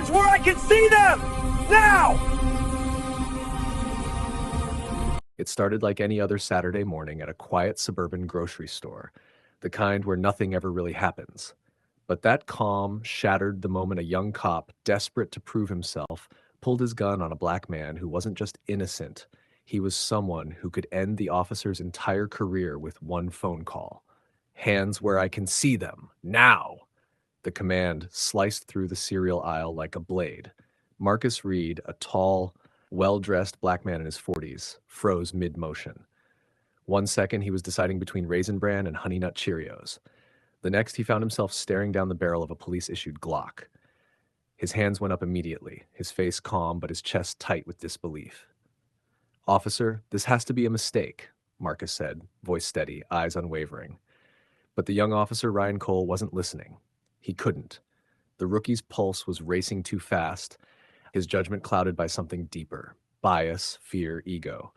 hands where I can see them! Now! It started like any other Saturday morning at a quiet suburban grocery store, the kind where nothing ever really happens. But that calm shattered the moment a young cop, desperate to prove himself, pulled his gun on a black man who wasn't just innocent, he was someone who could end the officer's entire career with one phone call. Hands where I can see them, now! The command sliced through the cereal aisle like a blade. Marcus Reed, a tall, well-dressed black man in his 40s, froze mid-motion. 1 second, he was deciding between Raisin Bran and Honey Nut Cheerios. The next, he found himself staring down the barrel of a police-issued Glock. His hands went up immediately, his face calm but his chest tight with disbelief. "Officer, this has to be a mistake," Marcus said, voice steady, eyes unwavering. But the young officer, Ryan Cole, wasn't listening. He couldn't. The rookie's pulse was racing too fast, his judgment clouded by something deeper: bias, fear, ego.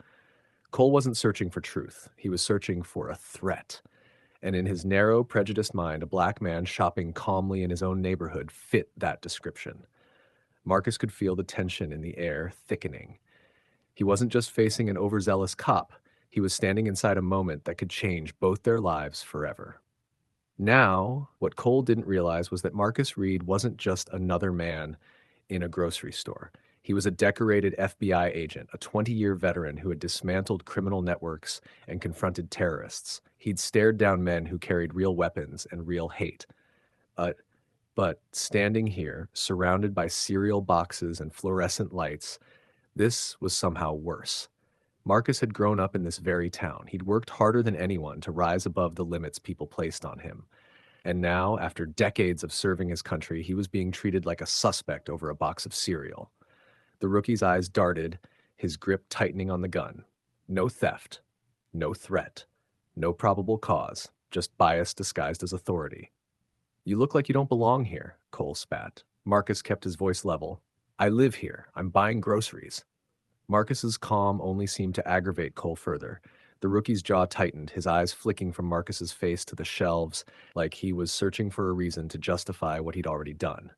Cole wasn't searching for truth. He was searching for a threat. And in his narrow, prejudiced mind, a black man shopping calmly in his own neighborhood fit that description. Marcus could feel the tension in the air thickening. He wasn't just facing an overzealous cop. He was standing inside a moment that could change both their lives forever. Now, what Cole didn't realize was that Marcus Reed wasn't just another man in a grocery store. He was a decorated FBI agent, a 20-year veteran who had dismantled criminal networks and confronted terrorists. He'd stared down men who carried real weapons and real hate. But standing here, surrounded by cereal boxes and fluorescent lights, this was somehow worse. Marcus had grown up in this very town. He'd worked harder than anyone to rise above the limits people placed on him. And now, after decades of serving his country, he was being treated like a suspect over a box of cereal. The rookie's eyes darted, his grip tightening on the gun. No theft, no threat, no probable cause, just bias disguised as authority. "You look like you don't belong here," Cole spat. Marcus kept his voice level. "I live here. I'm buying groceries." Marcus's calm only seemed to aggravate Cole further. The rookie's jaw tightened, his eyes flicking from Marcus's face to the shelves, like he was searching for a reason to justify what he'd already done.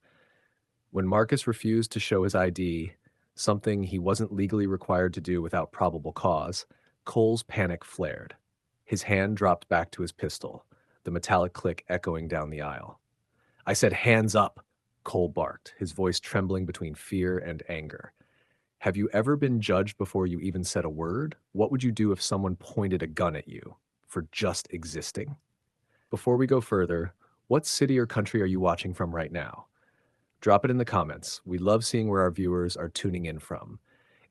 When Marcus refused to show his ID, something he wasn't legally required to do without probable cause, Cole's panic flared. His hand dropped back to his pistol, the metallic click echoing down the aisle. "I said hands up," Cole barked, his voice trembling between fear and anger. "Have you ever been judged before you even said a word? What would you do if someone pointed a gun at you for just existing?" Before we go further, what city or country are you watching from right now? Drop it in the comments. We love seeing where our viewers are tuning in from.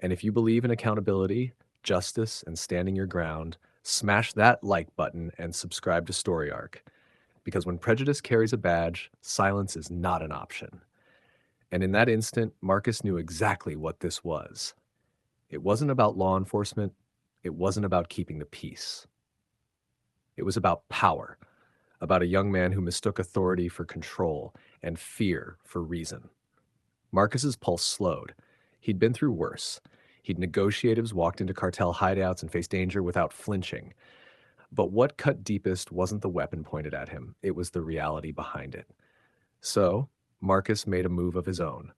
And if you believe in accountability, justice, and standing your ground, smash that like button and subscribe to Story Arc. Because when prejudice carries a badge, silence is not an option. And in that instant, Marcus knew exactly what this was. It wasn't about law enforcement. It wasn't about keeping the peace. It was about power, about a young man who mistook authority for control and fear for reason. Marcus's pulse slowed. He'd been through worse. He'd negotiatives, walked into cartel hideouts, and faced danger without flinching. But what cut deepest wasn't the weapon pointed at him. It was the reality behind it. So, Marcus made a move of his own.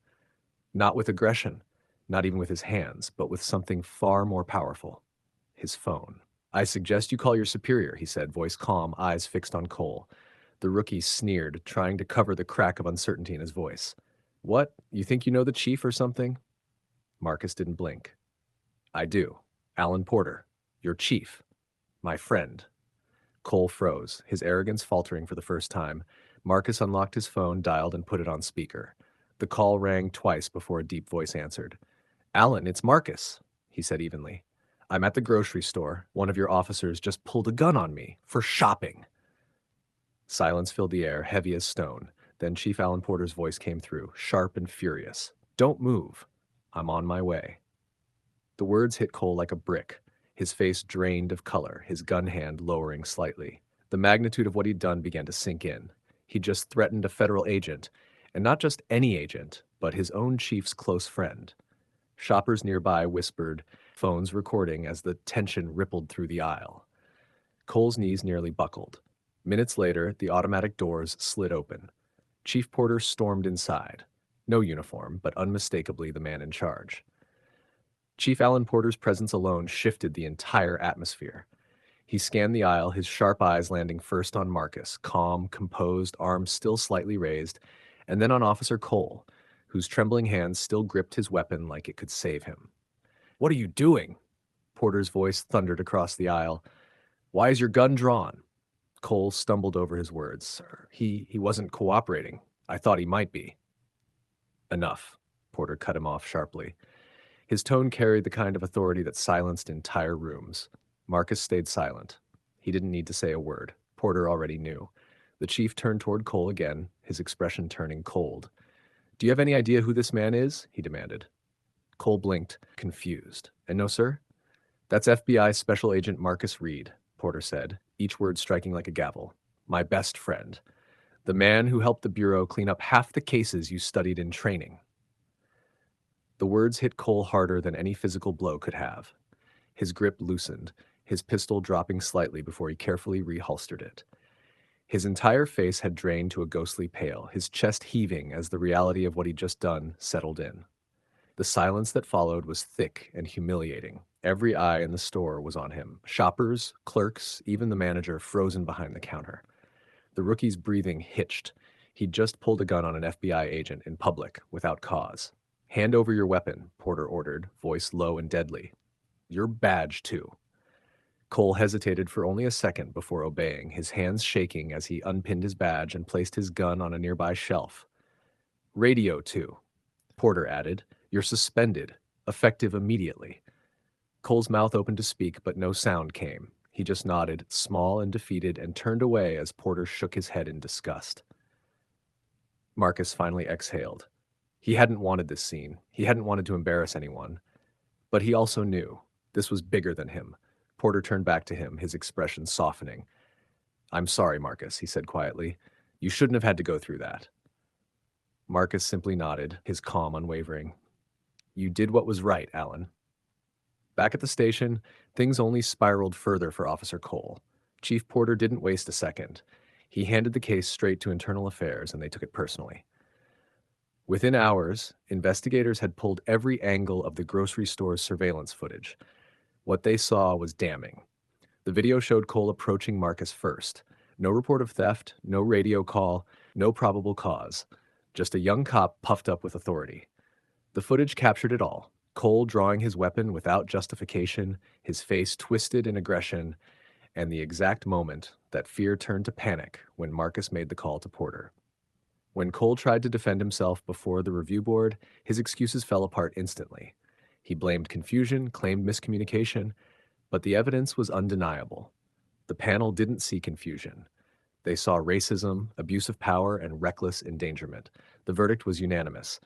Not with aggression, not even with his hands, but with something far more powerful: his phone. "I suggest you call your superior," he said, voice calm, eyes fixed on Cole. The rookie sneered, trying to cover the crack of uncertainty in his voice. "What? You think you know the chief or something?" Marcus didn't blink. "I do. Alan Porter. Your chief. My friend." Cole froze, his arrogance faltering for the first time. Marcus unlocked his phone, dialed, and put it on speaker. The call rang twice before a deep voice answered. "Alan, it's Marcus," he said evenly. "I'm at the grocery store. One of your officers just pulled a gun on me for shopping." Silence filled the air, heavy as stone. Then Chief Alan Porter's voice came through, sharp and furious. "Don't move. I'm on my way." The words hit Cole like a brick, his face drained of color, his gun hand lowering slightly. The magnitude of what he'd done began to sink in. He'd just threatened a federal agent, and not just any agent, but his own chief's close friend. Shoppers nearby whispered, phones recording as the tension rippled through the aisle. Cole's knees nearly buckled. Minutes later, the automatic doors slid open. Chief Porter stormed inside. No uniform, but unmistakably the man in charge. Chief Alan Porter's presence alone shifted the entire atmosphere. He scanned the aisle, his sharp eyes landing first on Marcus, calm, composed, arms still slightly raised, and then on Officer Cole, whose trembling hands still gripped his weapon like it could save him. "What are you doing?" Porter's voice thundered across the aisle. "Why is your gun drawn?" Cole stumbled over his words. "Sir, he wasn't cooperating. I thought he might be." "Enough," Porter cut him off sharply. His tone carried the kind of authority that silenced entire rooms. Marcus stayed silent. He didn't need to say a word. Porter already knew. The chief turned toward Cole again, his expression turning cold. "Do you have any idea who this man is?" he demanded. Cole blinked, confused. "And no, sir?" "That's FBI Special Agent Marcus Reed," Porter said, each word striking like a gavel. "My best friend. The man who helped the Bureau clean up half the cases you studied in training." The words hit Cole harder than any physical blow could have. His grip loosened, his pistol dropping slightly before he carefully reholstered it. His entire face had drained to a ghostly pale, his chest heaving as the reality of what he'd just done settled in. The silence that followed was thick and humiliating. Every eye in the store was on him. Shoppers, clerks, even the manager frozen behind the counter. The rookie's breathing hitched. He'd just pulled a gun on an FBI agent in public, without cause. "Hand over your weapon," Porter ordered, voice low and deadly. "Your badge, too." Cole hesitated for only a second before obeying, his hands shaking as he unpinned his badge and placed his gun on a nearby shelf. "Radio, too," Porter added. "You're suspended, effective immediately." Cole's mouth opened to speak, but no sound came. He just nodded, small and defeated, and turned away as Porter shook his head in disgust. Marcus finally exhaled. He hadn't wanted this scene. He hadn't wanted to embarrass anyone. But he also knew this was bigger than him. Porter turned back to him, his expression softening. "I'm sorry, Marcus," he said quietly. "You shouldn't have had to go through that." Marcus simply nodded, his calm unwavering. "You did what was right, Alan." Back at the station, things only spiraled further for Officer Cole. Chief Porter didn't waste a second. He handed the case straight to Internal Affairs, and they took it personally. Within hours, investigators had pulled every angle of the grocery store's surveillance footage. What they saw was damning. The video showed Cole approaching Marcus first. No report of theft, no radio call, no probable cause. Just a young cop puffed up with authority. The footage captured it all. Cole drawing his weapon without justification, his face twisted in aggression, and the exact moment that fear turned to panic when Marcus made the call to Porter. When Cole tried to defend himself before the review board, his excuses fell apart instantly. He blamed confusion, claimed miscommunication, but the evidence was undeniable. The panel didn't see confusion. They saw racism, abuse of power, and reckless endangerment. The verdict was unanimous.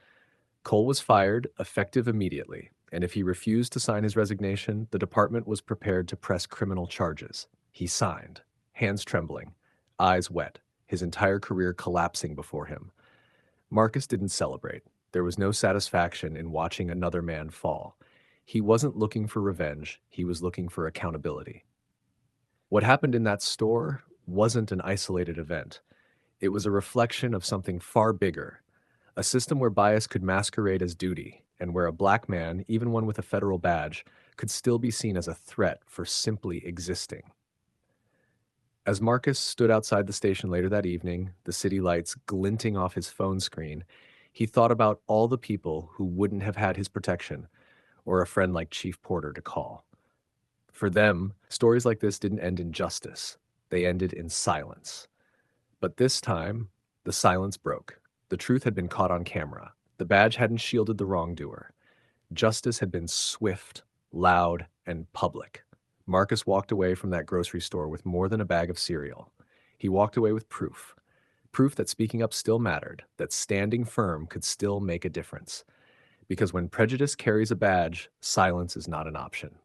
Cole was fired, effective immediately, and if he refused to sign his resignation, the department was prepared to press criminal charges. He signed, hands trembling, eyes wet, his entire career collapsing before him. Marcus didn't celebrate. There was no satisfaction in watching another man fall. He wasn't looking for revenge, he was looking for accountability. What happened in that store wasn't an isolated event. It was a reflection of something far bigger, a system where bias could masquerade as duty, and where a black man, even one with a federal badge, could still be seen as a threat for simply existing. As Marcus stood outside the station later that evening, the city lights glinting off his phone screen, he thought about all the people who wouldn't have had his protection or a friend like Chief Porter to call. For them, stories like this didn't end in justice. They ended in silence. But this time, the silence broke. The truth had been caught on camera. The badge hadn't shielded the wrongdoer. Justice had been swift, loud, and public. Marcus walked away from that grocery store with more than a bag of cereal. He walked away with proof. Proof that speaking up still mattered, that standing firm could still make a difference. Because when prejudice carries a badge, silence is not an option.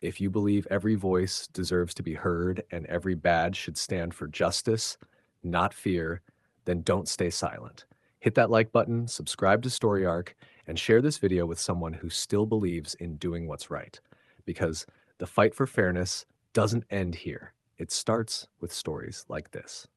If you believe every voice deserves to be heard and every badge should stand for justice, not fear, then don't stay silent. Hit that like button, subscribe to Story Arc, and share this video with someone who still believes in doing what's right. Because the fight for fairness doesn't end here. It starts with stories like this.